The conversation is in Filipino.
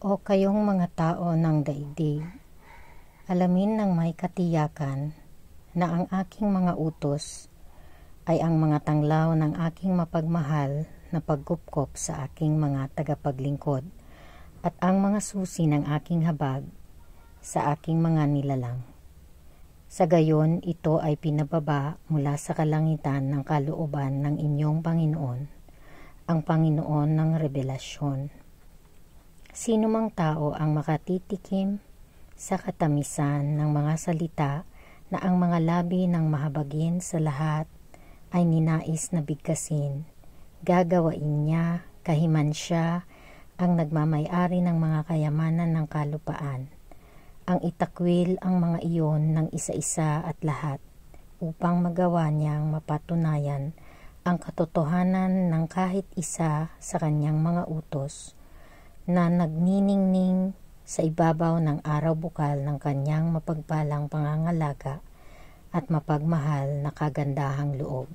O kayong mga tao ng daigdig, alamin ng may katiyakan na ang aking mga utos ay ang mga tanglaw ng aking mapagmahal na pagkupkop sa aking mga tagapaglingkod at ang mga susi ng aking habag sa aking mga nilalang. Sa gayon, ito ay pinababa mula sa kalangitan ng kalooban ng inyong Panginoon, ang Panginoon ng revelasyon. Sino mang tao ang makatitikim sa katamisan ng mga salita na ang mga labi ng mahabagin sa lahat ay ninais na bigkasin, gagawain niya kahiman siya ang nagmamay-ari ng mga kayamanan ng kalupaan, ang itakwil ang mga iyon ng isa-isa at lahat, upang magawa niyang mapatunayan ang katotohanan ng kahit isa sa kanyang mga utos, na nagniningning sa ibabaw ng araw bukal ng kanyang mapagpalang pangangalaga at mapagmahal na kagandahang loob.